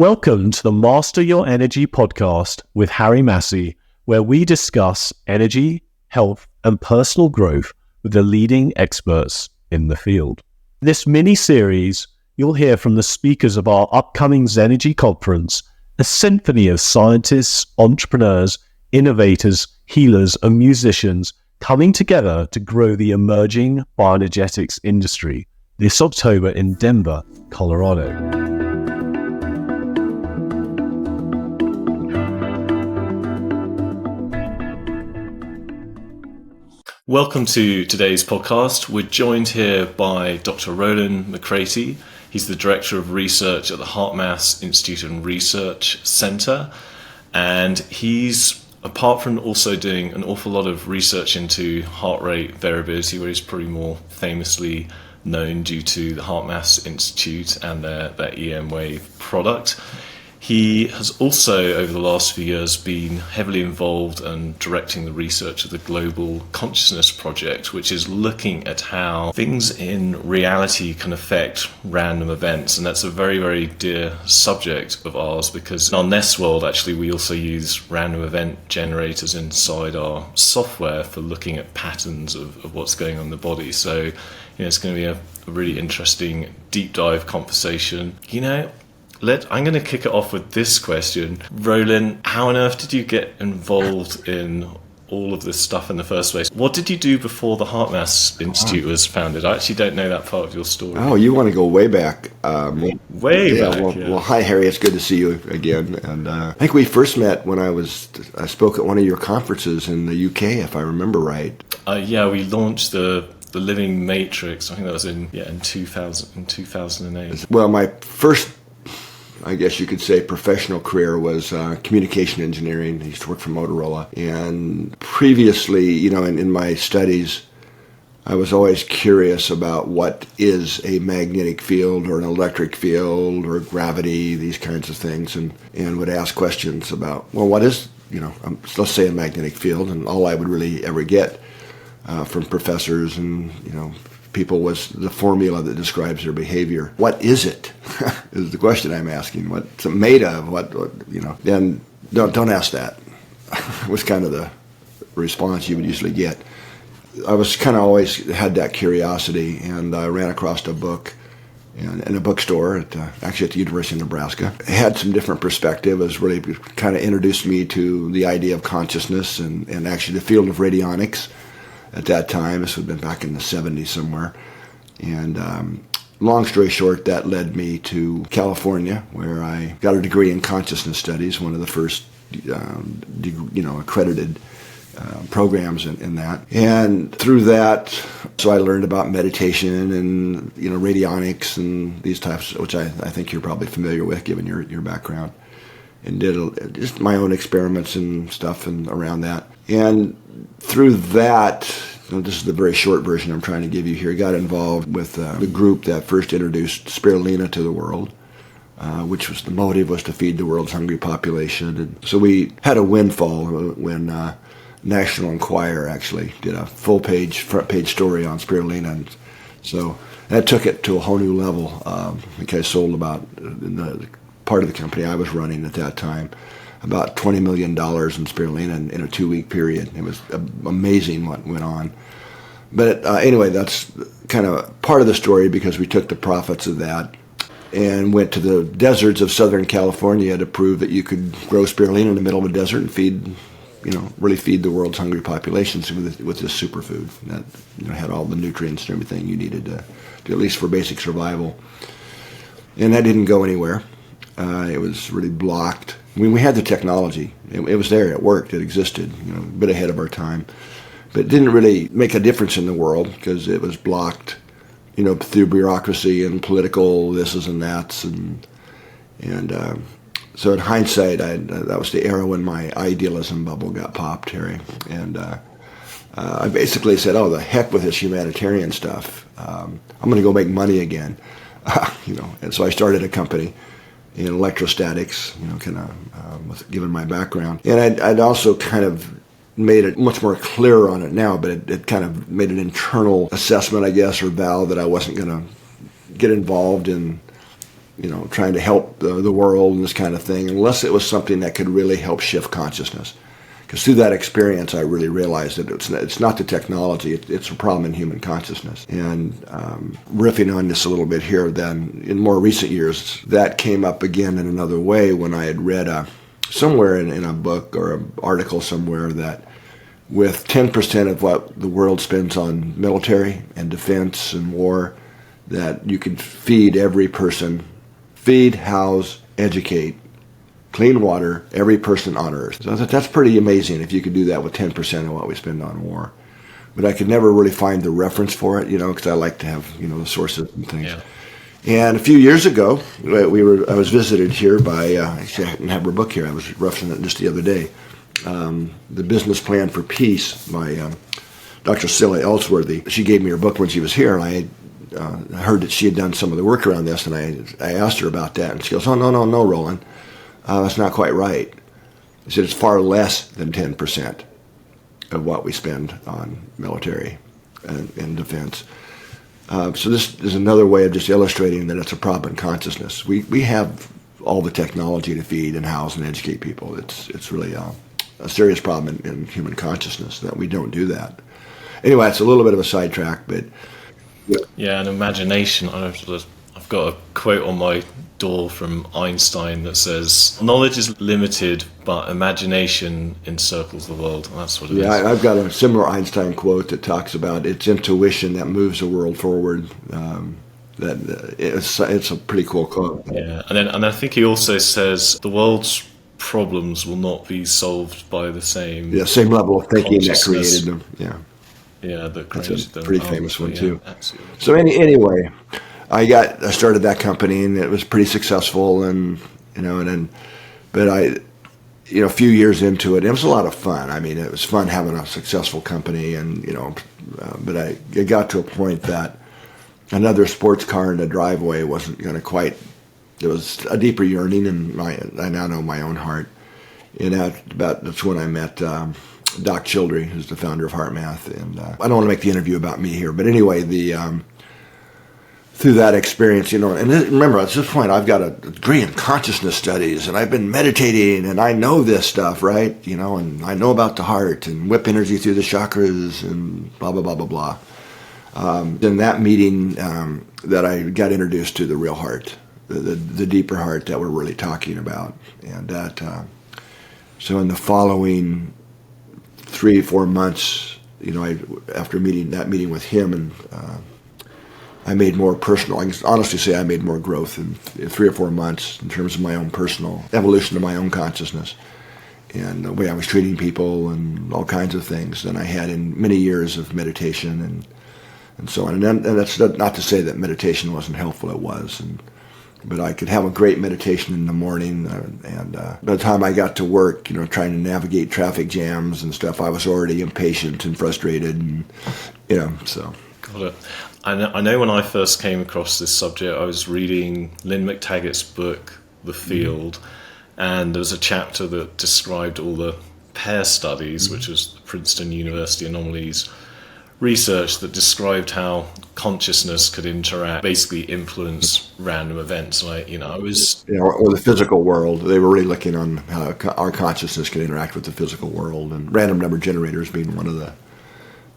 Welcome to the Master Your Energy podcast with Harry Massey, where we discuss energy, health, and personal growth with the leading experts in the field. In this mini-series, you'll hear from the speakers of our upcoming Zenergy conference, a symphony of scientists, entrepreneurs, innovators, healers, and musicians coming together to grow the emerging bioenergetics industry this October in Denver, Colorado. Welcome to today's podcast. We're joined here by Dr. Rollin McCraty. He's the Director of Research at the HeartMath Institute and Research Center. And he's, apart from also doing an awful lot of research into heart rate variability, where he's probably more famously known due to the HeartMath Institute and their EM Wave product. He has also, over the last few years, been heavily involved in directing the research of the Global Consciousness Project, which is looking at how things in reality can affect random events. And that's a very, very dear subject of ours, because in our Nest world, actually, we also use random event generators inside our software for looking at patterns of what's going on in the body. So, it's going to be a really interesting deep dive conversation. I'm going to kick it off with this question. Rollin, how on earth did you get involved in all of this stuff in the first place? What did you do before the HeartMath Institute was founded? I actually don't know that part of your story. Oh, you want to go way back. Way back. Well, hi, Harry. It's good to see you again. And I think we first met when I spoke at one of your conferences in the UK, if I remember right. We launched the Living Matrix. I think that was in 2008. Well, my first, I guess you could say, professional career was communication engineering. I used to work for Motorola. And previously, in my studies, I was always curious about what is a magnetic field or an electric field or gravity, these kinds of things, and would ask questions about, well, what is, let's say a magnetic field, and all I would really ever get from professors and, people was the formula that describes their behavior. What is it? Is the question I'm asking. What's it made of? Then don't ask that. Was kind of the response you would usually get. I was kind of always had that curiosity, and I ran across a book in a bookstore at the University of Nebraska. It had some different perspective. It was really kind of introduced me to the idea of consciousness and actually the field of radionics. At that time, this would have been back in the 70s somewhere. And long story short, that led me to California, where I got a degree in consciousness studies, one of the first accredited programs in that. And through that, so I learned about meditation and radionics and these types, which I think you're probably familiar with given your background, and did just my own experiments and stuff and around that. And through that, this is the very short version I'm trying to give you here, got involved with the group that first introduced spirulina to the world, which was the motive was to feed the world's hungry population. And so we had a windfall when National Enquirer actually did a front page story on spirulina. And so that took it to a whole new level. I think I sold about, in the part of the company I was running at that time, about $20 million in spirulina in a 2-week period. It was amazing what went on. But anyway, that's kind of part of the story, because we took the profits of that and went to the deserts of Southern California to prove that you could grow spirulina in the middle of a desert and feed, really feed the world's hungry populations with this superfood that had all the nutrients and everything you needed to at least for basic survival. And that didn't go anywhere. It was really blocked. We had the technology. It was there. It worked. It existed. A bit ahead of our time, but it didn't really make a difference in the world because it was blocked, through bureaucracy and political thises and that's, and so in hindsight, that was the era when my idealism bubble got popped, Harry, and I basically said, "Oh, the heck with this humanitarian stuff. I'm going to go make money again," and so I started a company in electrostatics, given my background. And I'd also kind of made it much more clear on it now, but it kind of made an internal assessment, I guess, or vow that I wasn't going to get involved in trying to help the world and this kind of thing, unless it was something that could really help shift consciousness. Because through that experience, I really realized that it's not the technology, it's a problem in human consciousness. And riffing on this a little bit here, then in more recent years, that came up again in another way when I had read somewhere in a book or an article somewhere that with 10% of what the world spends on military and defense and war, that you could feed every person, house, educate, clean water, every person on Earth. So I thought that's pretty amazing if you could do that with 10% of what we spend on war. But I could never really find the reference for it, because I like to have, the sources and things. Yeah. And a few years ago, I was visited here by, actually I didn't have her book here, I was referencing it just the other day, The Business Plan for Peace by Dr. Celia Ellsworthy. She gave me her book when she was here, and I heard that she had done some of the work around this, and I asked her about that, and she goes, "Oh, no, Rollin. That's not quite right." She said it's far less than 10% of what we spend on military and defense. So this is another way of just illustrating that it's a problem in consciousness. We have all the technology to feed and house and educate people. It's really a serious problem in human consciousness that we don't do that. Anyway, it's a little bit of a sidetrack, but... Yeah, and imagination. I've got a quote on my door from Einstein that says, "Knowledge is limited, but imagination encircles the world." That's what it is. Yeah, I've got a similar Einstein quote that talks about it's intuition that moves the world forward. It's a pretty cool quote. Yeah, and I think he also says the world's problems will not be solved by the same level of thinking that created them. Yeah, that created them. That's a pretty famous one too. Absolutely. So anyway, I started that company and it was pretty successful, and a few years into it, it was a lot of fun. I mean, it was fun having a successful company, and but it got to a point that another sports car in the driveway wasn't going to quite. There was a deeper yearning, and I now know my own heart. And that's when I met Doc Childry, who's the founder of HeartMath. And I don't want to make the interview about me here, but anyway, through that experience, and remember, at this point, I've got a degree in consciousness studies, and I've been meditating, and I know this stuff, right? And I know about the heart, and whip energy through the chakras, and blah, blah, blah, blah, blah. In that meeting, that I got introduced to the real heart, the deeper heart that we're really talking about. And that, so in the following 3-4 months, after meeting with him, and I made more personal, I can honestly say I made more growth in 3 or 4 months in terms of my own personal evolution of my own consciousness and the way I was treating people and all kinds of things than I had in many years of meditation and so on. And that's not to say that meditation wasn't helpful, it was. But I could have a great meditation in the morning, and by the time I got to work, trying to navigate traffic jams and stuff, I was already impatient and frustrated, and so. Got it. I know when I first came across this subject, I was reading Lynn McTaggart's book, The Field, and there was a chapter that described all the pair studies, which was the Princeton University Anomalies research that described how consciousness could basically influence random events. Or the physical world. They were really looking on how our consciousness can interact with the physical world, and random number generators being one of the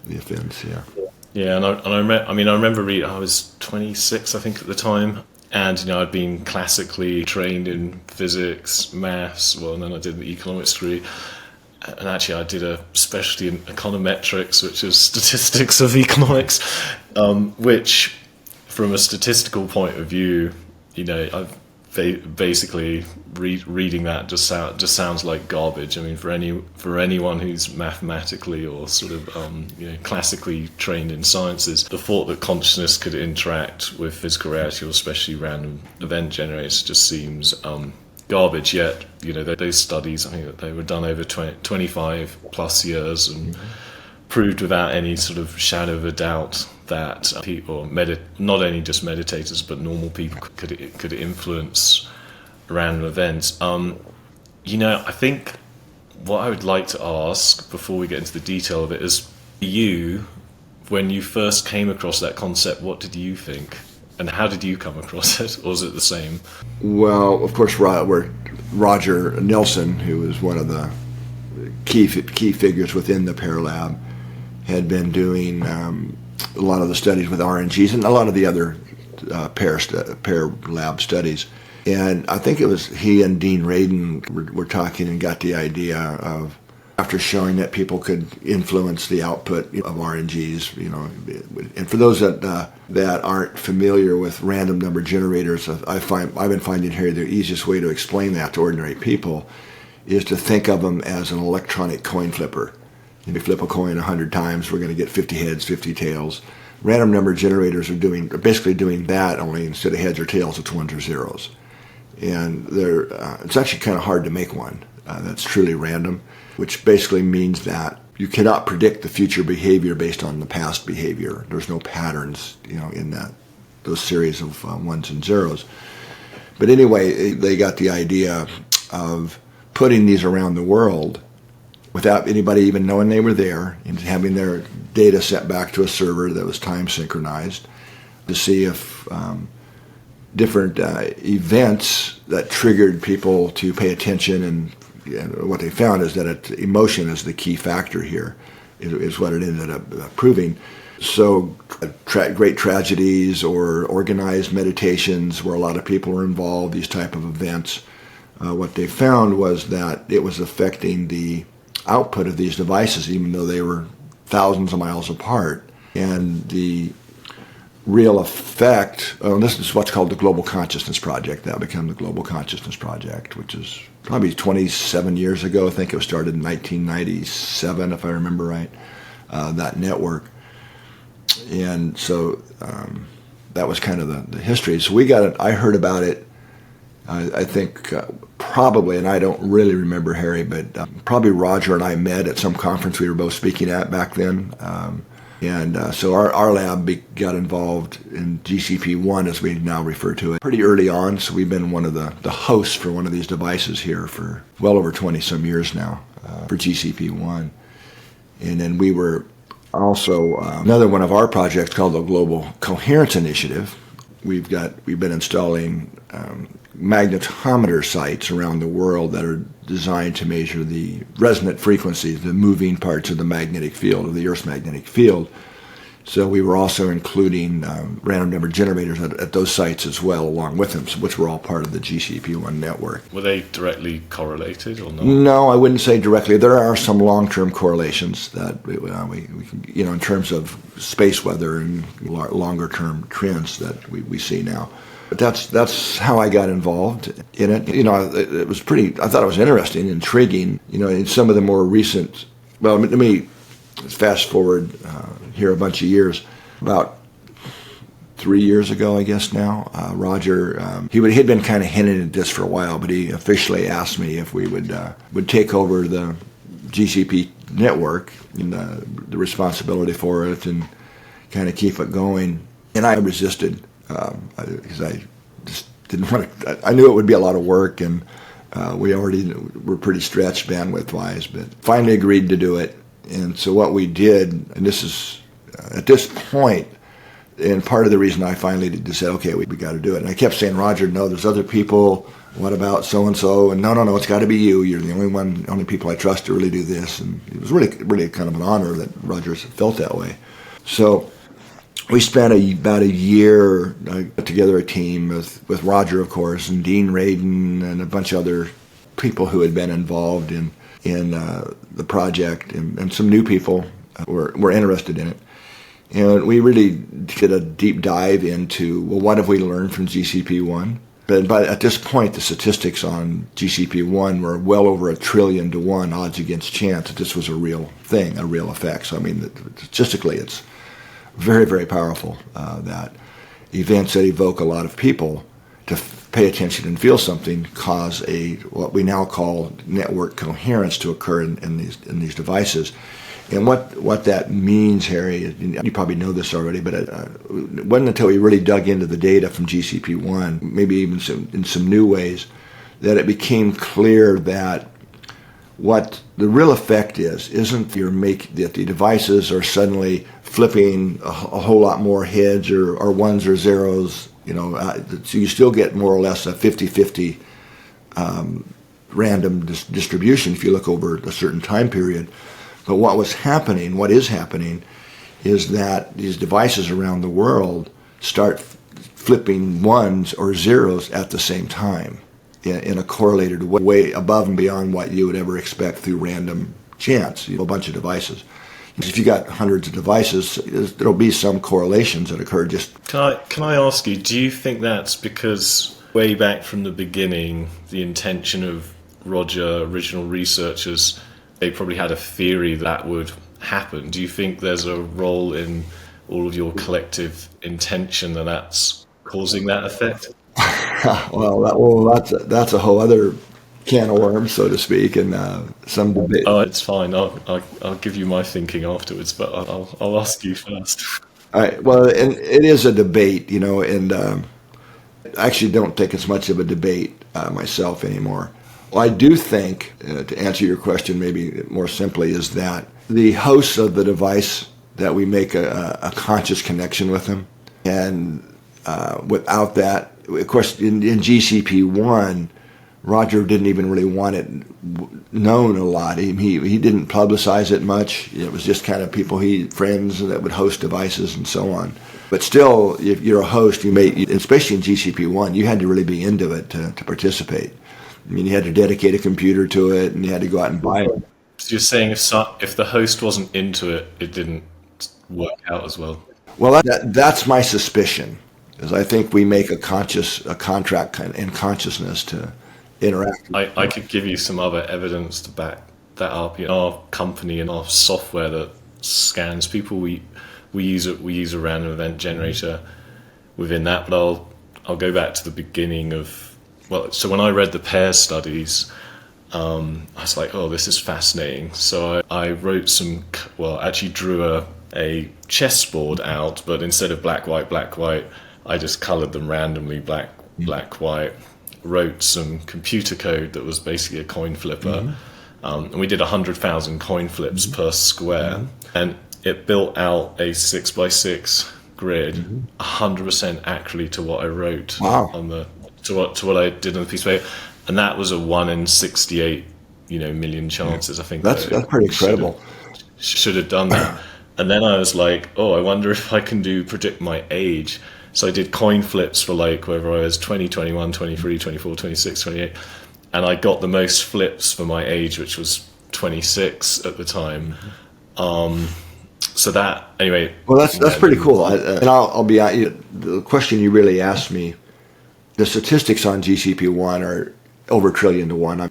events. Yeah. Yeah, and I remember reading. I was 26, I think, at the time, and I'd been classically trained in physics, maths. Well, and then I did the economics degree. And actually, I did a specialty in econometrics, which is statistics of economics, which, from a statistical point of view, basically reading that just sounds like garbage. I mean, for anyone who's mathematically or sort of classically trained in sciences, the thought that consciousness could interact with physical reality, or especially random event generators, just seems garbage. Yet, those studies, I think that they were done over 25 plus years and proved without any sort of shadow of a doubt that people, not only just meditators, but normal people could influence random events. I think what I would like to ask before we get into the detail of it is, when you first came across that concept, what did you think? And how did you come across it? Or was it the same? Well, of course, Roger Nelson, who was one of the key figures within the PAIR lab, had been doing a lot of the studies with RNGs and a lot of the other PAIR lab studies. And I think it was he and Dean Radin were talking and got the idea of, after showing that people could influence the output of RNGs, and for those that aren't familiar with random number generators, I've been finding here the easiest way to explain that to ordinary people is to think of them as an electronic coin flipper. If you flip a coin 100 times, we're going to get 50 heads, 50 tails. Random number generators are basically doing that, only instead of heads or tails, it's ones or zeros. And it's actually kind of hard to make one that's truly random, which basically means that you cannot predict the future behavior based on the past behavior. There's no patterns, in those series of ones and zeros. But anyway, they got the idea of putting these around the world without anybody even knowing they were there, and having their data sent back to a server that was time synchronized to see if different events that triggered people to pay attention. And what they found is that emotion is the key factor here, is what it ended up proving. So great tragedies or organized meditations where a lot of people were involved, these type of events, what they found was that it was affecting the output of these devices, even though they were thousands of miles apart. And the real effect, this is what's called the Global Consciousness Project. That became the Global Consciousness Project, which is probably 27 years ago. I think it was started in 1997, if I remember right, that network. And so that was kind of the history. So we got it. I heard about it, I think probably, and I don't really remember, Harry, but probably Roger and I met at some conference we were both speaking at back then. So our lab got involved in GCP-1, as we now refer to it, pretty early on. So we've been one of the hosts for one of these devices here for well over 20-some years now for GCP-1. And then we were also another one of our projects called the Global Coherence Initiative. We've been installing magnetometer sites around the world that are designed to measure the resonant frequencies, the moving parts of the magnetic field, of the Earth's magnetic field. So we were also including random number generators at those sites as well, along with them, which were all part of the GCP-1 network. Were they directly correlated or not? No, I wouldn't say directly. There are some long-term correlations that we can, in terms of space weather and longer-term trends that we see now. But that's how I got involved in it. It was I thought it was interesting, intriguing. In some of the more recent. Well, let me fast forward here a bunch of years. About 3 years ago, I guess now, Roger he'd been kind of hinting at this for a while, but he officially asked me if we would take over the GCP network and the responsibility for it and kind of keep it going. And I resisted. Because I just didn't want to. I knew it would be a lot of work, and we already were pretty stretched bandwidth-wise, but finally agreed to do it. And so what we did, and this is at this point, and part of the reason I finally just said, okay, we got to do it. And I kept saying, Roger, no, there's other people. What about so-and-so? And no, it's got to be you. You're the only people I trust to really do this. And it was really kind of an honor that Roger felt that way. So we spent about a year, put together a team with Roger, of course, and Dean Radin and a bunch of other people who had been involved in the project, and some new people were interested in it. And we really did a deep dive into, well, what have we learned from GCP-1? But at this point, the statistics on GCP-1 were well over 1 trillion to 1 odds against chance that this was a real thing, a real effect. So, I mean, statistically, it's very, very powerful that events that evoke a lot of people to pay attention and feel something cause what we now call network coherence to occur in these devices. And what that means, Harry, you probably know this already, but it wasn't until we really dug into the data from GCP-1, maybe even in some new ways, that it became clear that What the real effect isn't that the devices are suddenly flipping a whole lot more heads or ones or zeros. So you still get more or less a 50-50 random distribution if you look over a certain time period. But what is happening, is that these devices around the world start flipping ones or zeros at the same time in a correlated way above and beyond what you would ever expect through random chance, a bunch of devices. If you got hundreds of devices, there'll be some correlations that occur. Can I ask you, do you think that's because way back from the beginning, the intention of Roger, original researchers, they probably had a theory that would happen? Do you think there's a role in all of your collective intention that's causing that effect? That's a whole other can of worms, so to speak, and some debate. Oh, it's fine. I'll give you my thinking afterwards, but I'll ask you first. All right. Well, and it is a debate, and I actually don't think it's much of a debate myself anymore. Well, I do think, to answer your question maybe more simply, is that the hosts of the device, that we make a conscious connection with them, and without that, of course, in GCP1, Roger didn't even really want it known a lot. He didn't publicize it much. It was just kind of friends that would host devices and so on. But still, if you're a host, especially in GCP1, you had to really be into it to participate. I mean, you had to dedicate a computer to it, and you had to go out and buy it. So you're saying if the host wasn't into it, it didn't work out as well? Well, that's my suspicion, is I think we make a contract in consciousness to interact. I could give you some other evidence to back that up. Our company and our software that scans people, we use a random event generator within that. But I'll go back to the beginning of. Well, so when I read the pair studies, I was like, oh, this is fascinating. So I wrote actually drew a chessboard out, but instead of black, white, I just colored them randomly, black, white, wrote some computer code that was basically a coin flipper. And we did 100,000 coin flips per square. And it built out a 6x6 grid, 100% accurately to what I wrote to what I did on the piece of paper, and that was a 1 in 68, million chances. I think that's pretty incredible. Should have done that. And then I was like, oh, I wonder if I can predict my age. So I did coin flips for whether I was 20, 21, 23, 24, 26, 28, and I got the most flips for my age, which was 26 at the time. So that, anyway. Well, that's pretty cool. I'll be the question you really asked me. The statistics on GCP1 are over 1 trillion to 1.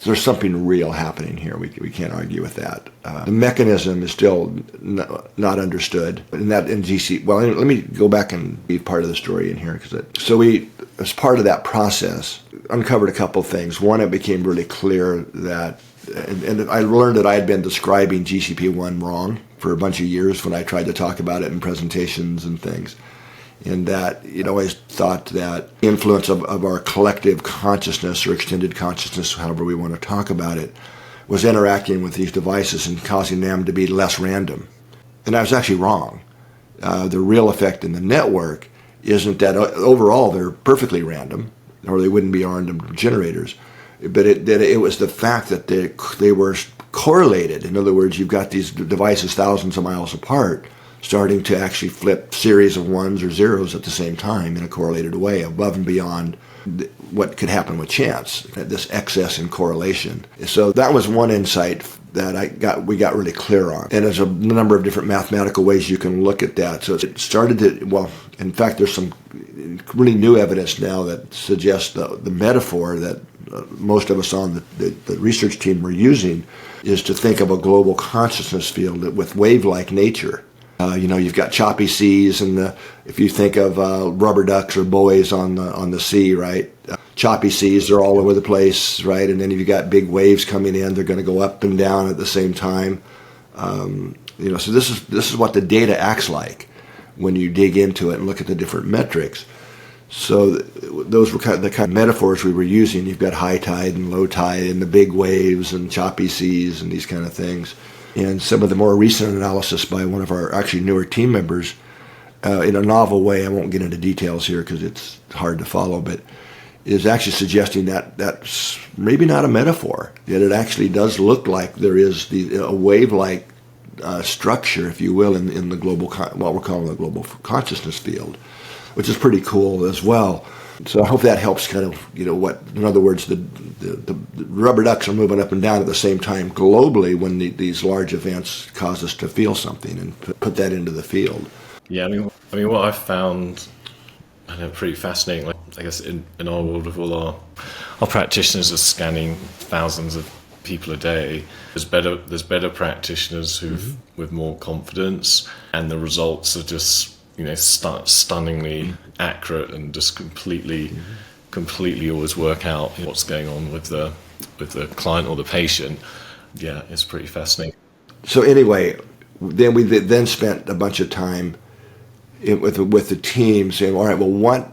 There's something real happening here. We can't argue with that. The mechanism is still not understood. And that in GC, well, let me go back and be part of the story in here. So we, as part of that process, uncovered a couple things. One, it became really clear that, and I learned that I had been describing GCP1 wrong for a bunch of years when I tried to talk about it in presentations and things. And that always thought that the influence of our collective consciousness or extended consciousness, however we want to talk about it, was interacting with these devices and causing them to be less random. And I was actually wrong. The real effect in the network isn't that overall they're perfectly random, or they wouldn't be random generators, but it was the fact that they were correlated. In other words, you've got these devices thousands of miles apart, starting to actually flip series of ones or zeros at the same time in a correlated way, above and beyond what could happen with chance, this excess in correlation. So that was one insight that we got really clear on. And there's a number of different mathematical ways you can look at that. So it started to, in fact, there's some really new evidence now that suggests the metaphor that most of us on the research team were using is to think of a global consciousness field with wave-like nature. You've got choppy seas, and if you think of rubber ducks or buoys on the sea, right? Choppy seas, they're all over the place, right? And then if you've got big waves coming in, they're going to go up and down at the same time. So this is what the data acts like when you dig into it and look at the different metrics. So those were the kind of metaphors we were using. You've got high tide and low tide and the big waves and choppy seas and these kind of things. And some of the more recent analysis by one of our actually newer team members, in a novel way, I won't get into details here because it's hard to follow, but is actually suggesting that that's maybe not a metaphor, that it actually does look like there is a wave-like structure, if you will, in the global, what we're calling the global consciousness field, which is pretty cool as well. So I hope that helps kind of, in other words, the rubber ducks are moving up and down at the same time globally when these large events cause us to feel something and put that into the field. Yeah, I mean, what I've found, pretty fascinating. Like, I guess in our world, with all our practitioners are scanning thousands of people a day. There's better practitioners with more confidence, and the results are just stunningly accurate and just completely always work out what's going on with the client or the patient. Yeah, it's pretty fascinating. So anyway, then we then spent a bunch of time with the team saying, all right, well, what?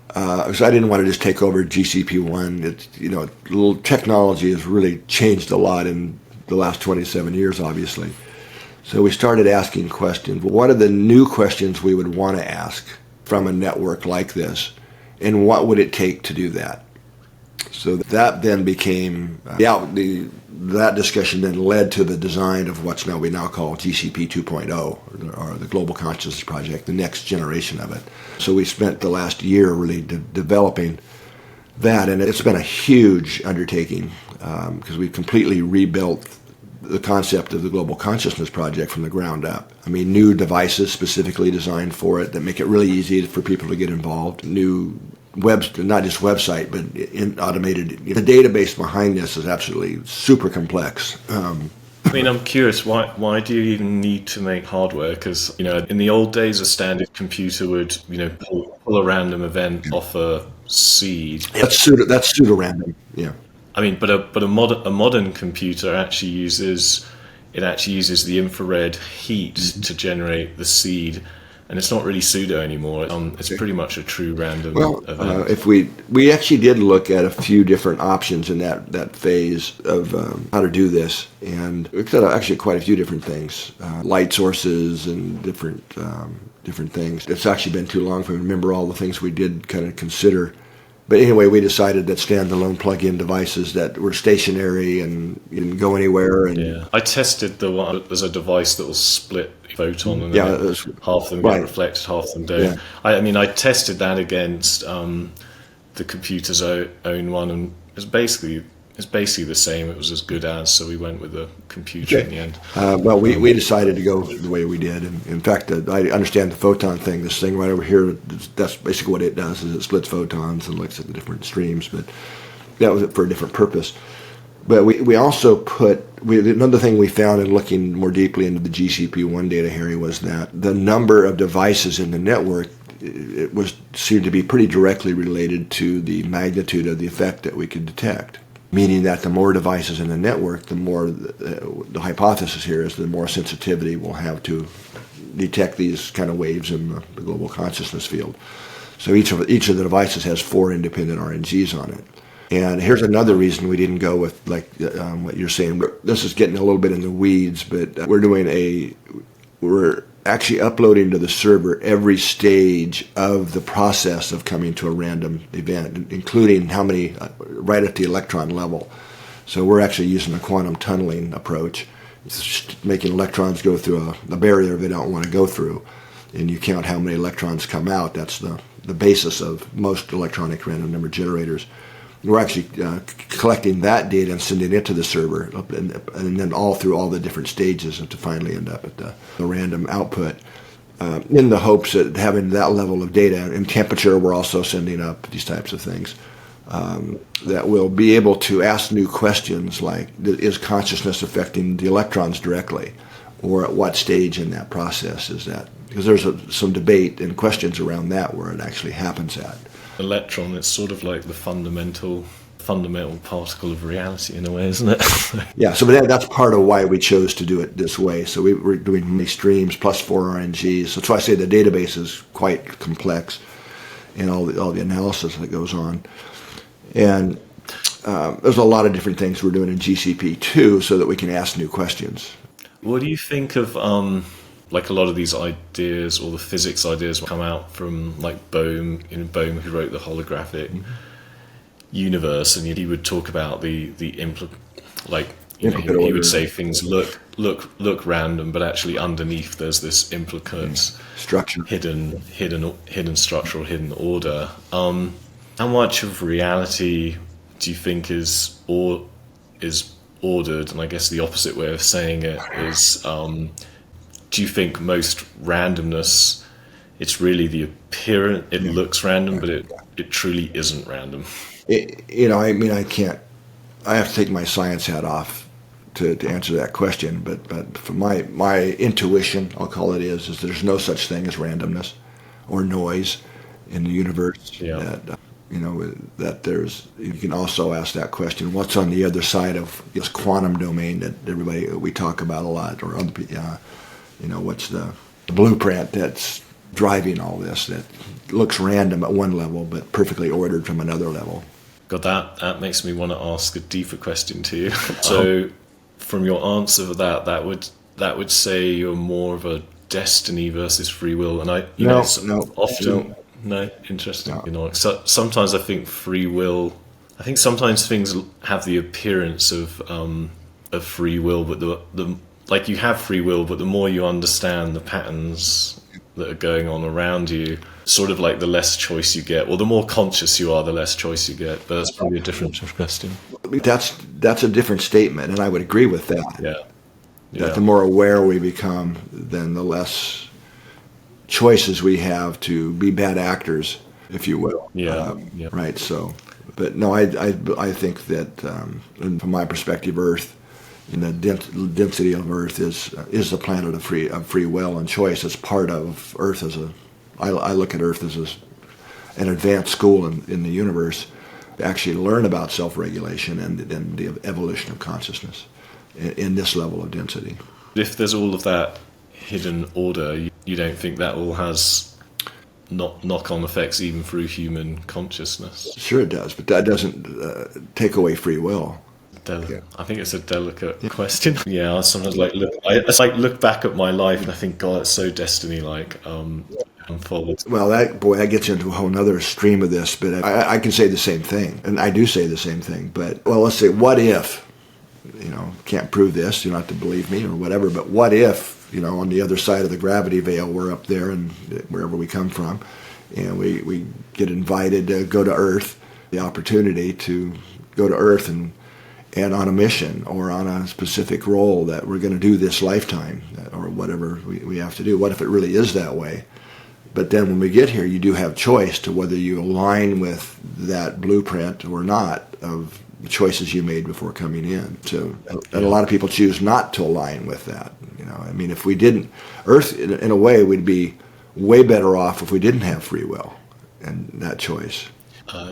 Because I didn't want to just take over GCP1. It's, technology has really changed a lot in the last 27 years, obviously. So we started asking questions. What are the new questions we would want to ask from a network like this, and what would it take to do that? So that then became that discussion then led to the design of we now call GCP 2.0, or the Global Consciousness Project, the next generation of it. So we spent the last year really developing that, and it's been a huge undertaking because we've completely rebuilt the concept of the Global Consciousness Project from the ground up. I mean, new devices specifically designed for it that make it really easy for people to get involved. New not just website, but automated. The database behind this is absolutely super complex. I'm curious, why do you even need to make hardware? Because, in the old days, a standard computer would, pull a random event off a seed. That's pseudo-random, yeah. But a modern computer actually uses the infrared heat to generate the seed, and it's not really pseudo anymore. It's pretty much a true random event. If we actually did look at a few different options in that phase of how to do this, and we looked at actually quite a few different things, light sources and different things. It's actually been too long for me to remember all the things we did kind of consider. But anyway, we decided that standalone plug-in devices that were stationary and you didn't go anywhere. And yeah, I tested the one. There's a device that will split photon, and half of them get reflected, half of them don't. Yeah. I tested that against the computer's own one, and it's basically the same. It was as good as, so we went with the computer in the end. We decided to go the way we did. And in fact, I understand the photon thing. This thing right over here, that's basically what it does, is it splits photons and looks at the different streams. But that was for a different purpose. But we also another thing we found in looking more deeply into the GCP1 data, Harry, was that the number of devices in the network seemed to be pretty directly related to the magnitude of the effect that we could detect. Meaning that the more devices in the network, the more, the hypothesis here is the more sensitivity we'll have to detect these kind of waves in the global consciousness field. So each of the devices has 4 independent RNGs on it. And here's another reason we didn't go with what you're saying. This is getting a little bit in the weeds, but we're actually uploading to the server every stage of the process of coming to a random event, including how many right at the electron level. So we're actually using a quantum tunneling approach. It's just making electrons go through a barrier they don't want to go through. And you count how many electrons come out. That's the basis of most electronic random number generators. We're actually collecting that data and sending it to the server, and then all through all the different stages to finally end up at the random output, in the hopes that having that level of data and temperature, we're also sending up these types of things that will be able to ask new questions like, is consciousness affecting the electrons directly, or at what stage in that process is that? Because there's some debate and questions around that where it actually happens at. Electron, it's sort of like the fundamental particle of reality in a way, isn't it? Yeah, so that's part of why we chose to do it this way. So we're doing many streams plus 4 RNGs. So that's why I say the database is quite complex. and all the analysis that goes on. And there's a lot of different things we're doing in GCP too, so that we can ask new questions. What do you think of like a lot of these ideas, or the physics ideas, come out from like Bohm, who wrote the holographic universe, and he would talk about the he would say things look random, but actually underneath there's this implicate structure, hidden structure or hidden order. How much of reality do you think is ordered? And I guess the opposite way of saying it is, do you think most randomness, it's really the appearance, it looks random, but it truly isn't random? I have to take my science hat off to answer that question, but from my intuition, I'll call it is there's no such thing as randomness or noise in the universe. Yeah. That there's, you can also ask that question, what's on the other side of this quantum domain that we talk about a lot, or what's the blueprint that's driving all this that looks random at one level but perfectly ordered from another level. God, that makes me want to ask a deeper question to you. So from your answer for that would say you're more of a destiny versus free will, and No, interesting. No. So sometimes I think free will. I think sometimes things have the appearance of free will, but like you have free will, but the more you understand the patterns that are going on around you, sort of like the less choice you get, or the more conscious you are, the less choice you get. But that's probably a different question. That's a different statement, and I would agree with that. Yeah. That the more aware we become, then the less choices we have to be bad actors, if you will. Right. So, but no, I think that from my perspective, Earth, the density of Earth is the planet of free will and choice. It's part of Earth I look at Earth as an advanced school in the universe to actually learn about self-regulation and the evolution of consciousness in this level of density. If there's all of that hidden order, you don't think that all has knock-on effects even through human consciousness? Sure it does, but that doesn't take away free will. I think it's a delicate question. Yeah, I sometimes look back at my life and I think, God, it's so destiny-like unfolded. Well, that gets into a whole nother stream of this, but I can say the same thing, and I do say the same thing. But, well, let's say, what if, can't prove this, you don't have to believe me or whatever, but what if, on the other side of the gravity veil, we're up there and wherever we come from, and we get invited to go to Earth, the opportunity to go to Earth and on a mission or on a specific role that we're going to do this lifetime or whatever we have to do. What if it really is that way? But then when we get here, you do have choice to whether you align with that blueprint or not of the choices you made before coming in. So, and a lot of people choose not to align with that. If we didn't, Earth, in a way, would be way better off if we didn't have free will and that choice.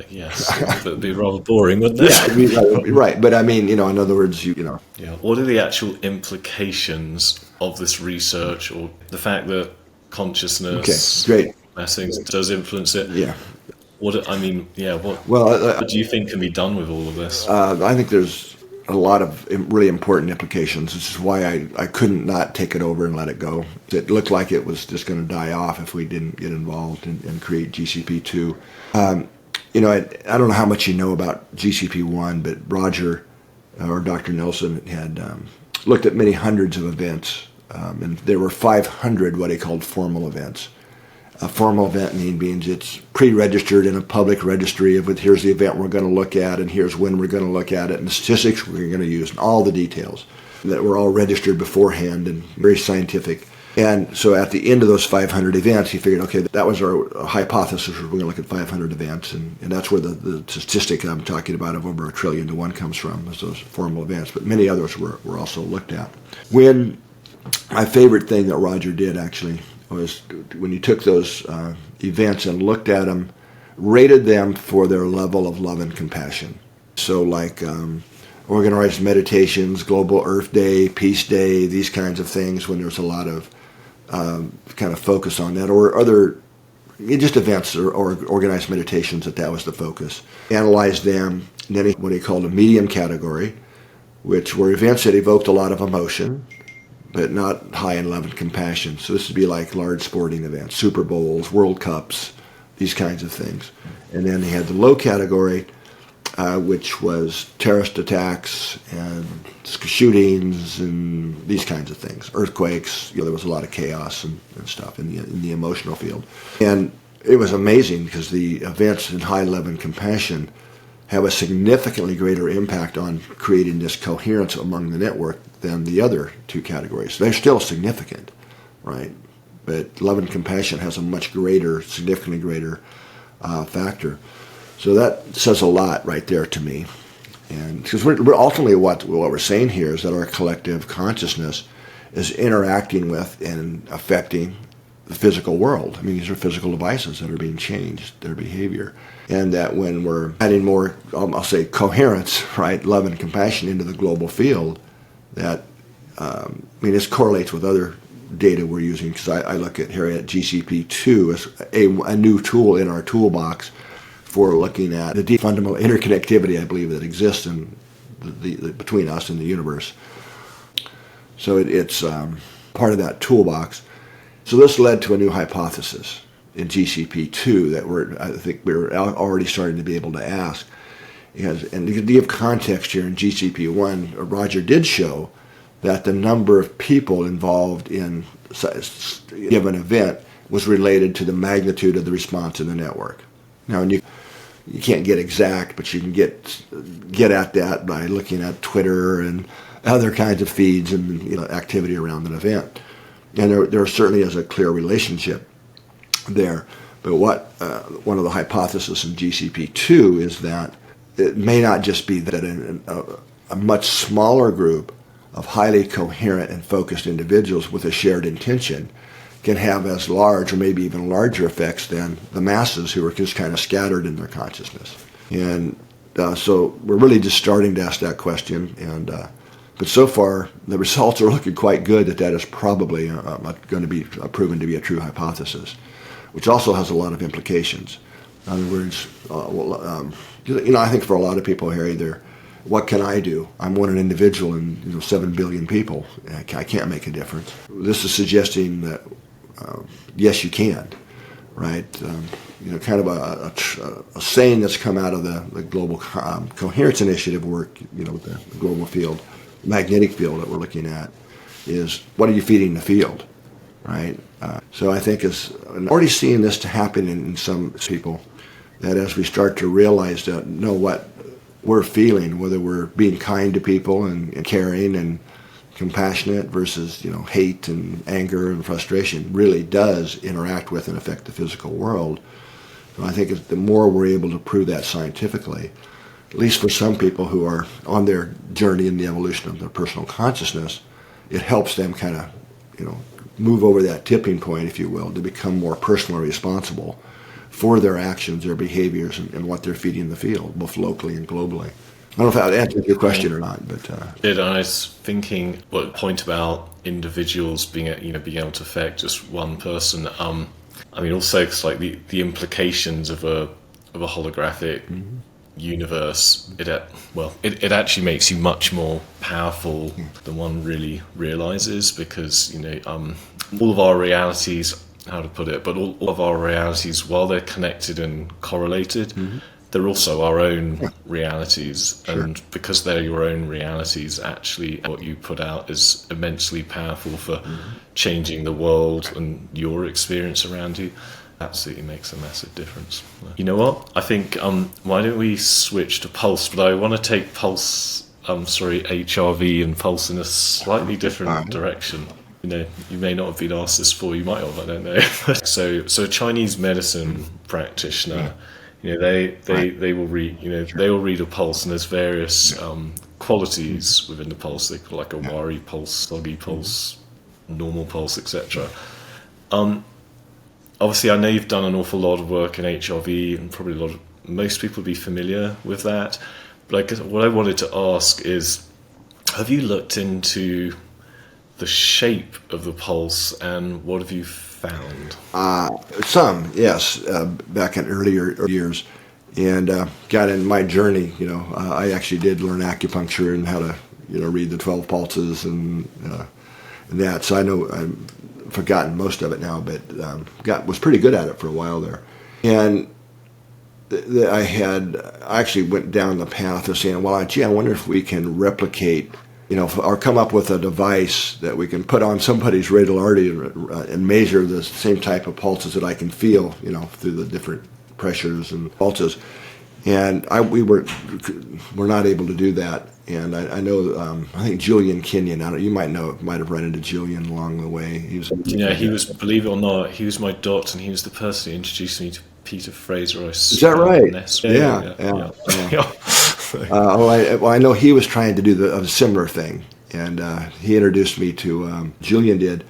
Yes, it would be rather boring, wouldn't it? Yeah, right. But in other words, Yeah. What are the actual implications of this research, or the fact that consciousness, does influence it? Yeah. What do you think can be done with all of this? I think there's a lot of really important implications. This is why I couldn't not take it over and let it go. It looked like it was just going to die off if we didn't get involved and create GCP2. I don't know how much you know about GCP1, but Roger or Dr. Nelson had looked at many hundreds of events, and there were 500 what he called formal events. A formal event means it's pre-registered in a public registry of here's the event we're going to look at and here's when we're going to look at it and the statistics we're going to use and all the details that were all registered beforehand and very scientific. And so at the end of those 500 events, he figured, okay, that was our hypothesis. We're going to look at 500 events, and that's where the statistic I'm talking about of over 1 trillion to 1 comes from, is those formal events. But many others were also looked at. My favorite thing that Roger did, actually, was when you took those events and looked at them, rated them for their level of love and compassion. So like organized meditations, Global Earth Day, Peace Day, these kinds of things when there's a lot of kind of focus on that, or other just events or organized meditations, that was the focus. Analyzed them in what he called a medium category, which were events that evoked a lot of emotion, but not high in love and compassion. So this would be like large sporting events, Super Bowls, World Cups, these kinds of things. And then he had the low category, which was terrorist attacks and shootings and these kinds of things, earthquakes. There was a lot of chaos and stuff in the emotional field. And it was amazing because the events in high love and compassion have a significantly greater impact on creating this coherence among the network than the other two categories. They're still significant, right? But love and compassion has a much greater, significantly greater factor. So that says a lot right there to me. And because we're ultimately what we're saying here is that our collective consciousness is interacting with and affecting the physical world. I mean, these are physical devices that are being changed, their behavior. And that when we're adding more, I'll say, coherence, right, love and compassion into the global field, that, this correlates with other data we're using, because I look at here at GCP2 as a new tool in our toolbox for looking at the deep fundamental interconnectivity, I believe, that exists in between us and the universe. So it's part of that toolbox. So this led to a new hypothesis in GCP2 that I think we're already starting to be able to ask. And to give context here, in GCP1, Roger did show that the number of people involved in a given event was related to the magnitude of the response in the network. Now, you can't get exact, but you can get at that by looking at Twitter and other kinds of feeds and activity around an event. And there certainly is a clear relationship there. But one of the hypotheses in GCP2 is that it may not just be that a much smaller group of highly coherent and focused individuals with a shared intention can have as large or maybe even larger effects than the masses who are just kind of scattered in their consciousness. And so we're really just starting to ask that question. And but so far, the results are looking quite good that is probably going to be proven to be a true hypothesis, which also has a lot of implications. In other words, I think for a lot of people here, either what can I do? I'm one individual in 7 billion people. I can't make a difference. This is suggesting that yes, you can, right? Kind of a saying that's come out of the Global Coherence Initiative work, with the global field, magnetic field that we're looking at, is what are you feeding the field, right? So I think I'm already seeing this to happen in some people, that as we start to realize that what we're feeling, whether we're being kind to people and caring and compassionate versus hate and anger and frustration, really does interact with and affect the physical world. So I think the more we're able to prove that scientifically, at least for some people who are on their journey in the evolution of their personal consciousness, it helps them kind of move over that tipping point, if you will, to become more personally responsible for their actions, their behaviors, and what they're feeding the field, both locally and globally. I don't know if that answered your question or not, but I was thinking, the point about individuals being able to affect just one person. Also, it's like the implications of a holographic universe. It actually makes you much more powerful than one really realizes, because all of our realities, how to put it, but all of our realities, while they're connected and correlated, they're also our own realities. Sure. And because they're your own realities, actually what you put out is immensely powerful for changing the world and your experience around you. Absolutely makes a massive difference. You know what? I think, why don't we switch to Pulse? But I want to take HRV and Pulse in a slightly different direction. You may not have been asked this before, you might have, I don't know. So a Chinese medicine practitioner, they will read, they will read a pulse, and there's various qualities within the pulse. They call like a worry pulse, soggy pulse, normal pulse, etc. Obviously, I know you've done an awful lot of work in HRV, and probably most people would be familiar with that. But I guess what I wanted to ask is, have you looked into the shape of the pulse, and what have you found? Some, yes, back in earlier years. And got in my journey, I actually did learn acupuncture and how to, read the 12 pulses and that. So I know I've forgotten most of it now, but was pretty good at it for a while there. And I actually went down the path of saying, well, I wonder if we can replicate, or come up with a device that we can put on somebody's radial artery and measure the same type of pulses that I can feel, through the different pressures and pulses. And we were not able to do that. And I know, I think Julian Kenyon, you might have run into Julian along the way. He was, believe it or not, he was my doctor, and he was the person who introduced me to Peter Fraser. Is that right? Yeah. I know he was trying to do a similar thing, and he introduced me to, Julian did,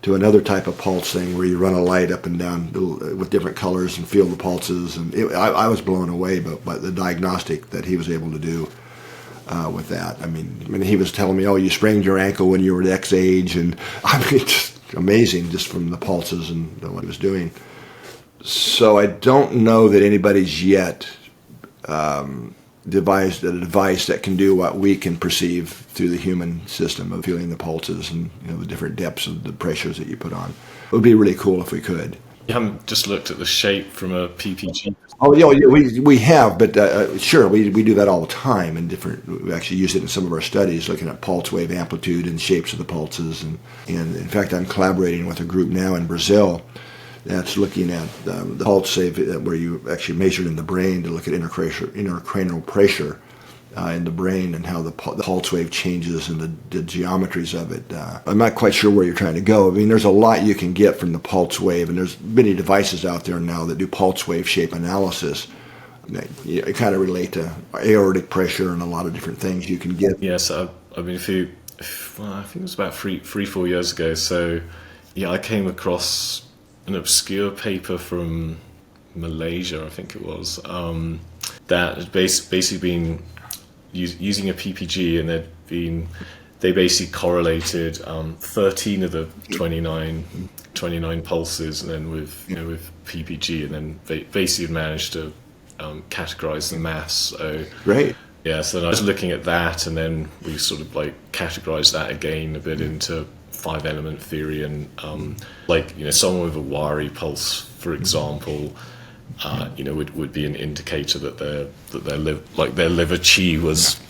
to another type of pulse thing where you run a light up and down with different colors and feel the pulses. And I was blown away by the diagnostic that he was able to do with that. I mean, he was telling me, oh, you sprained your ankle when you were at X age. And just amazing just from the pulses and what he was doing. So I don't know that anybody's yet devised a device that can do what we can perceive through the human system of feeling the pulses and the different depths of the pressures that you put on. It would be really cool if we could. You haven't just looked at the shape from a PPG? Oh yeah, we have, but sure, we do that all the time. We actually use it in some of our studies, looking at pulse wave amplitude and shapes of the pulses. And in fact, I'm collaborating with a group now in Brazil that's looking at the pulse wave where you actually measure it in the brain to look at intracranial pressure in the brain and how the pulse wave changes and the geometries of it. I'm not quite sure where you're trying to go. I mean, there's a lot you can get from the pulse wave, and there's many devices out there now that do pulse wave shape analysis. It kind of relate to aortic pressure and a lot of different things you can get. Yes, I mean, I think it was about 4 years ago. So, I came across an obscure paper from Malaysia, I think it was, that had basically been using a PPG, and they basically correlated 13 of the 29 pulses, and then with PPG, and then they basically managed to categorize the mass. So great. Yeah, so then I was looking at that, and then we sort of categorized that again a bit into 5-element theory, and someone with a wiry pulse, for example, would be an indicator that their liver chi was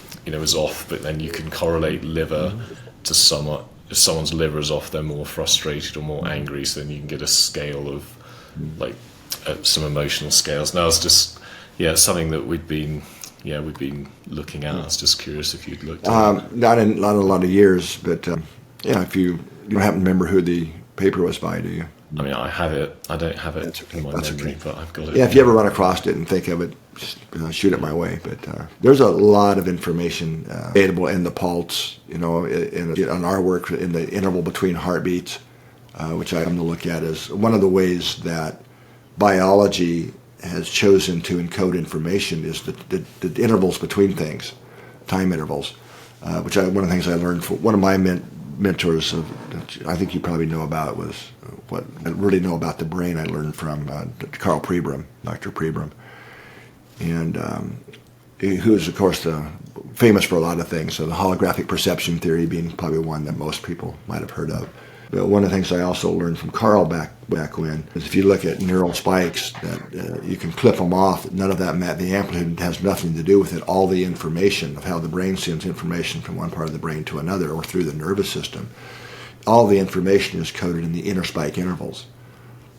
off. But then you can correlate liver to somewhat. If someone's liver is off, they're more frustrated or more angry. So then you can get a scale of some emotional scales. Now it's just something that we've been looking at. I was just curious if you'd looked at it. Not in a lot of years, but if you don't happen to remember who the paper was by, do you? I mean, I have it. I don't have it in my memory, but I've got it. Yeah, if you ever run across it and think of it, just shoot it my way. But there's a lot of information available in the pulse, in our work, in the interval between heartbeats, which I come to look at as one of the ways that biology has chosen to encode information is the intervals between things, time intervals, which one of the things I learned from one of my mentors, I think you probably know about, was what I really know about the brain I learned from Dr. Pribram, and who is, of course, famous for a lot of things, so the holographic perception theory being probably one that most people might have heard of. But one of the things I also learned from Carl back when is if you look at neural spikes, that you can clip them off. None of that, the amplitude has nothing to do with it. All the information of how the brain sends information from one part of the brain to another or through the nervous system, all the information is coded in the interspike intervals,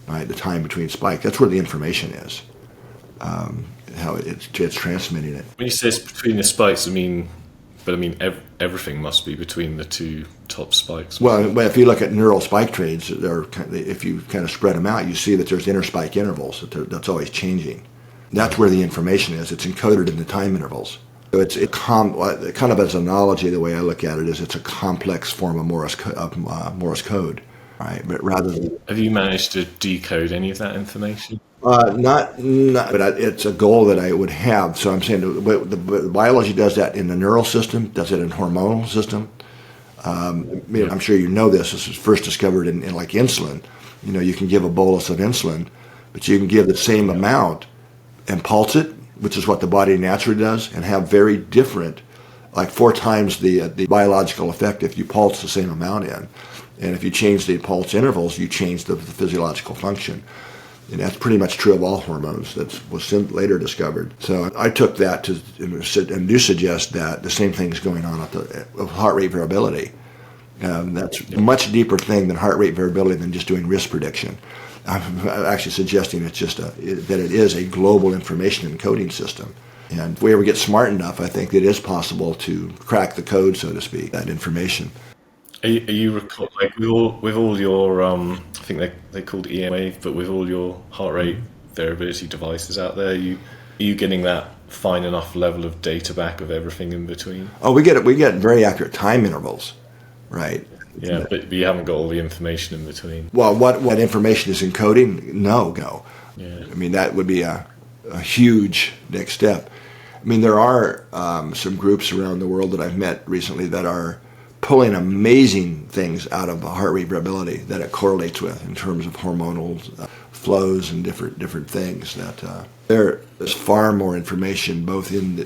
right? The time between spikes. That's where the information is, how it's transmitting it. When you say it's between the spikes, everything must be between the two top spikes. Well, if you look at neural spike trades, if you kind of spread them out, you see that there's interspike intervals. That's always changing. That's where the information is. It's encoded in the time intervals. So kind of as an analogy, the way I look at it is it's a complex form of Morse code, right? But rather than, have you managed to decode any of that information? Not, but it's a goal that I would have. So I'm saying the biology does that in the neural system, does it in hormonal system. I'm sure you know this. This was first discovered in like insulin. You can give a bolus of insulin, but you can give the same amount and pulse it, which is what the body naturally does, and have very different, like 4 times the biological effect if you pulse the same amount in. And if you change the pulse intervals, you change the physiological function. And that's pretty much true of all hormones. That was later discovered. So I took that and do suggest that the same thing is going on with heart rate variability. That's a much deeper thing than heart rate variability than just doing risk prediction. I'm actually suggesting it's just that it is a global information encoding system. And if we ever get smart enough, I think it is possible to crack the code, so to speak, that information. Are you like with all your I think they're called EM wave, but with all your heart rate variability devices out there, are you getting that fine enough level of data back of everything in between? Oh, we get very accurate time intervals, right? Yeah, but you haven't got all the information in between. Well, what information is encoding? No. Yeah. I mean, that would be a huge next step. I mean, there are some groups around the world that I've met recently that are pulling amazing things out of heart rate variability that it correlates with in terms of hormonal flows and different things. That there is far more information both in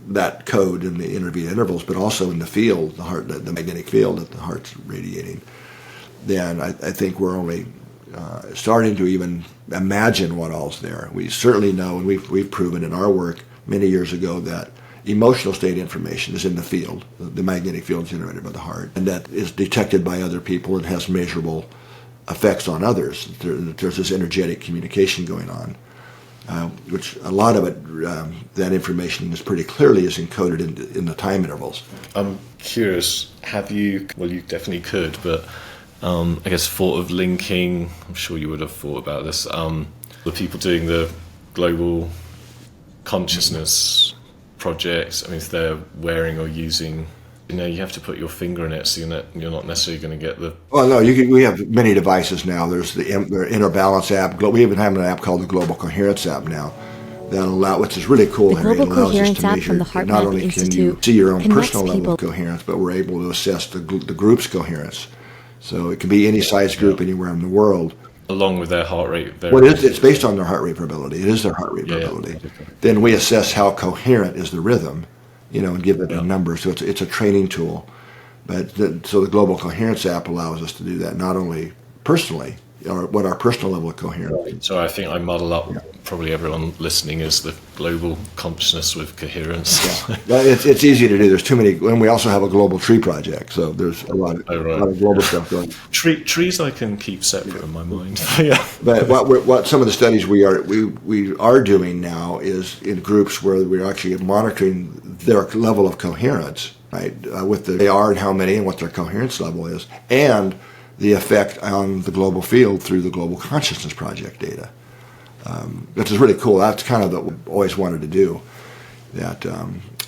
that code in the intermediate intervals, but also in the field, the magnetic field that the heart's radiating. Then I think we're only starting to even imagine what all's there. We certainly know, and we've proven in our work many years ago, that emotional state information is in the field, the magnetic field generated by the heart, and that is detected by other people and has measurable effects on others. There's this energetic communication going on, which a lot of it, that information is pretty clearly is encoded in the time intervals. I'm curious, you definitely could, but I guess thought of linking, I'm sure you would have thought about this, the people doing the global consciousness projects. I mean, if they're wearing or using, you have to put your finger in it, so you're not necessarily going to get the... Well, no, we have many devices now. There's the Inner Balance app. We even have an app called the Global Coherence app now, which is really cool. The Global Coherence app from the HeartMath Institute can you see your own personal level of coherence, but we're able to assess the group's coherence. So it can be any size group anywhere in the world. Along with their heart rate variability. Well, it's based on their heart rate variability. It is their heart rate variability. Yeah. Then we assess how coherent is the rhythm, and give it a number. So it's a training tool. So the Global Coherence app allows us to do that, not only personally, or what our personal level of coherence is. So I think I muddle up probably everyone listening as the global consciousness with coherence. Yeah. It's easy to do. There's too many, and we also have a global tree project, so there's a lot of global stuff going. Trees I can keep separate in my mind. Yeah. But what some of the studies we are doing now is in groups where we're actually monitoring their level of coherence, right? With they are and how many and what their coherence level is, and the effect on the global field through the Global Consciousness Project data. Which is really cool. That's kind of what we always wanted to do.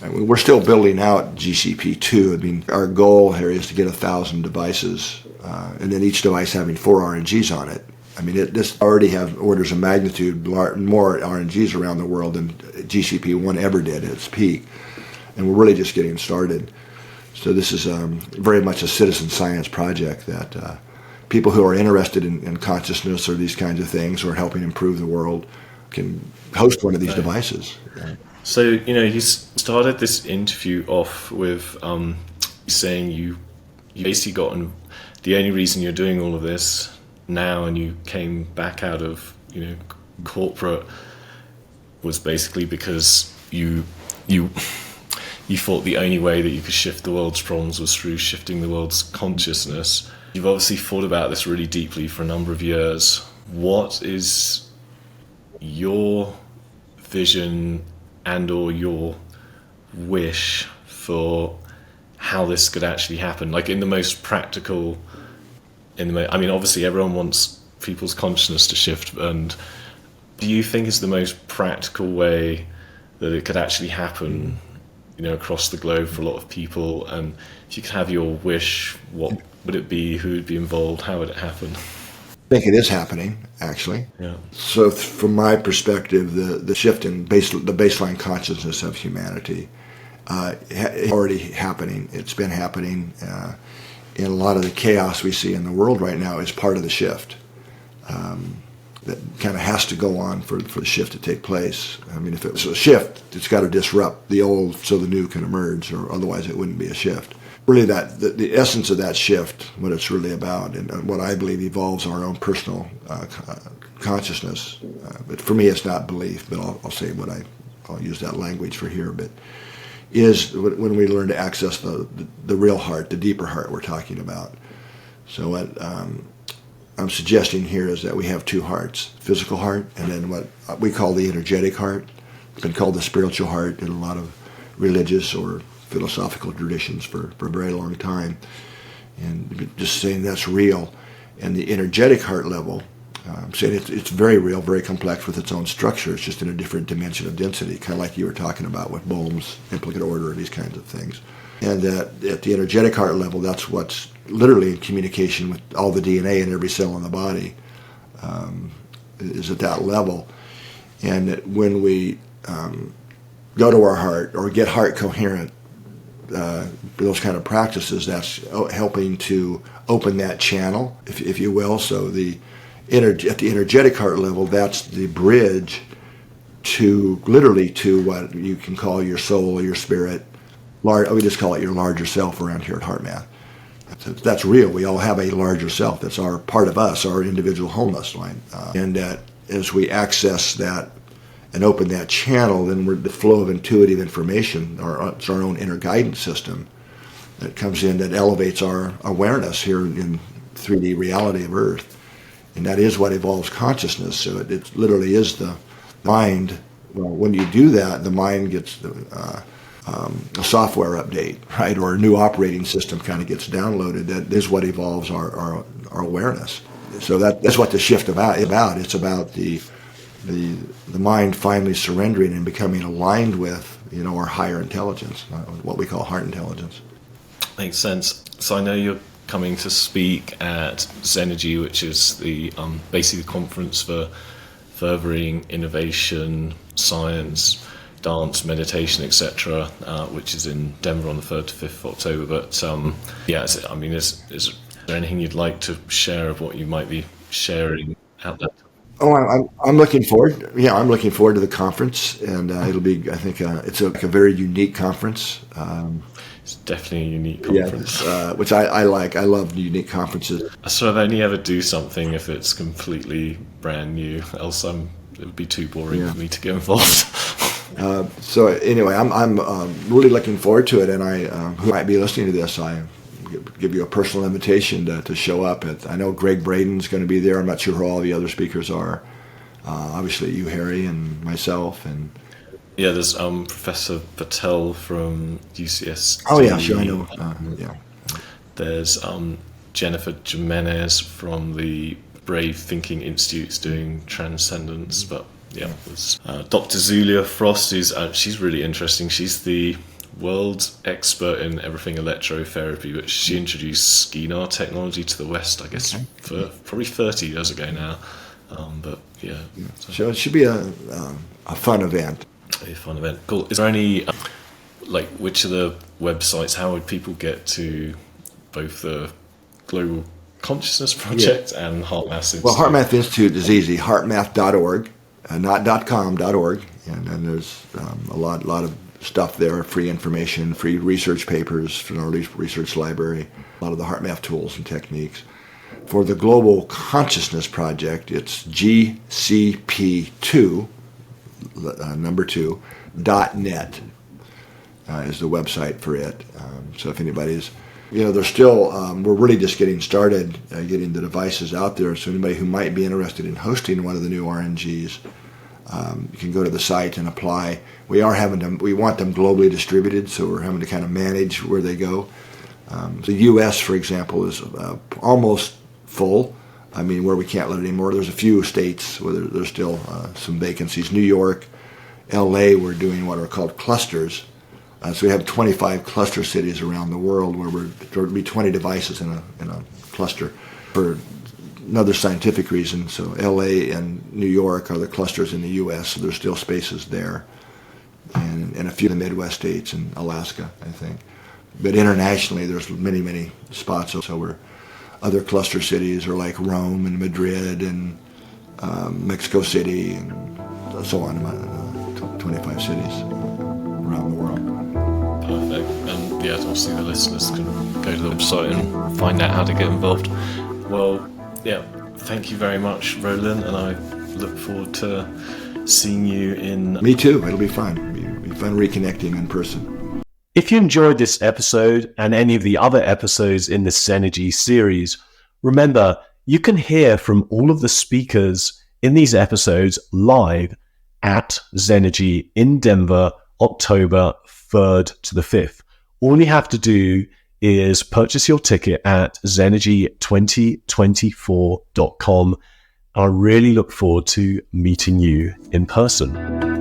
We're still building out GCP2. I mean, our goal here is to get 1,000 devices, and then each device having 4 RNGs on it. I mean, this already have orders of magnitude more RNGs around the world than GCP1 ever did at its peak. And we're really just getting started. So this is very much a citizen science project that people who are interested in consciousness or these kinds of things or helping improve the world can host one of these devices. So, you started this interview off with saying you basically the only reason you're doing all of this now and you came back out of, corporate was basically because you thought the only way that you could shift the world's problems was through shifting the world's consciousness. You've obviously thought about this really deeply for a number of years. What is your vision and or your wish for how this could actually happen? Like in the most practical, obviously everyone wants people's consciousness to shift, and do you think is the most practical way that it could actually happen, across the globe for a lot of people? And if you could have your wish, what would it be? Who would be involved? How would it happen? I think it is happening, actually. Yeah. So from my perspective, the shift in the baseline consciousness of humanity already happening. It's been happening. And a lot of the chaos we see in the world right now is part of the shift. That kind of has to go on for the shift to take place. I mean, if it's a shift, it's got to disrupt the old so the new can emerge, or otherwise it wouldn't be a shift. Really, the essence of that shift, what it's really about, and what I believe evolves our own personal consciousness. But for me, it's not belief, but I'll say I'll use that language for here, but is when we learn to access the real heart, the deeper heart we're talking about. So what I'm suggesting here is that we have two hearts, physical heart, and then what we call the energetic heart. It's been called the spiritual heart in a lot of religious or philosophical traditions for a very long time. And just saying that's real. And the energetic heart level, I'm saying it's very real, very complex with its own structure. It's just in a different dimension of density, kind of like you were talking about with Bohm's implicate order and these kinds of things. And at the energetic heart level, that's what's literally in communication with all the DNA in every cell in the body, is at that level. And that when we go to our heart or get heart coherent, those kind of practices, that's helping to open that channel, if you will. So at the energetic heart level, that's the bridge to what you can call your soul or your spirit. We just call it your larger self around here at HeartMath. That's real. We all have a larger self. That's our part of us, our individual wholeness, right? And that as we access that and open that channel, then the flow of intuitive information, it's our own inner guidance system that comes in that elevates our awareness here in 3D reality of Earth. And that is what evolves consciousness. So it literally is the mind. Well, when you do that, the mind gets a software update, right, or a new operating system kind of gets downloaded. That is what evolves our awareness. So that's what the shift about. It's about the mind finally surrendering and becoming aligned with our higher intelligence, what we call heart intelligence. Makes sense. So I know you're coming to speak at Zenergy, which is the basically the conference for furthering innovation, science, dance, meditation, etc., which is in Denver on the 3rd to 5th of October. But is there anything you'd like to share of what you might be sharing out there? Oh, I'm looking forward. Yeah, I'm looking forward to the conference, and it'll be. I think it's a very unique conference. It's definitely a unique conference. Yeah, which I like. I love unique conferences. I sort of only ever do something if it's completely brand new. Else it would be too boring for me to get involved. So anyway, I'm really looking forward to it, and who might be listening to this, I give you a personal invitation to show up. I know Greg Braden's going to be there. I'm not sure who all the other speakers are. Obviously, you, Harry, and myself, and there's Professor Patel from UCSD. Oh yeah, sure, I know. There's Jennifer Jimenez from the Brave Thinking Institute doing Transcendence, but there's Dr. Zulia Frost, she's really interesting. She's the world's expert in everything electrotherapy, but she introduced Skinar technology to the West, I guess, for probably 30 years ago now. So it should be a fun event. A fun event. Cool. Is there any, which of the websites, how would people get to both the Global Consciousness Project and HeartMath Institute? Well, HeartMath Institute is easy, heartmath.org, not .com, .org, and there's a lot of stuff there, free information, free research papers from our research library, a lot of the HeartMath tools and techniques. For the Global Consciousness Project, it's GCP2, number 2, .net is the website for it. So if anybody's, there's still, we're really just getting started getting the devices out there. So anybody who might be interested in hosting one of the new RNGs, you can go to the site and apply. We want them globally distributed, so we're having to kind of manage where they go. The U.S., for example, is almost full. I mean, where we can't let it anymore. There's a few states where there's still some vacancies. New York, L.A., we're doing what are called clusters. So we have 25 cluster cities around the world where there would be 20 devices in a cluster for another scientific reason. So L.A. and New York are the clusters in the U.S., so there's still spaces there. And and a few of the Midwest states and Alaska, I think. But internationally, there's many, many spots. So we're other cluster cities are like Rome and Madrid and Mexico City and so on, 25 cities around the world. Perfect. And yeah, obviously the listeners can go to the website and find out how to get involved. Well, yeah, thank you very much, Rollin, and I look forward to seeing you in... Me too. It'll be fun. It'll be fun reconnecting in person. If you enjoyed this episode and any of the other episodes in the Zenergy series, remember, you can hear from all of the speakers in these episodes live at Zenergy in Denver, October 3rd to the 5th. All you have to do is purchase your ticket at Zenergy2024.com. I really look forward to meeting you in person.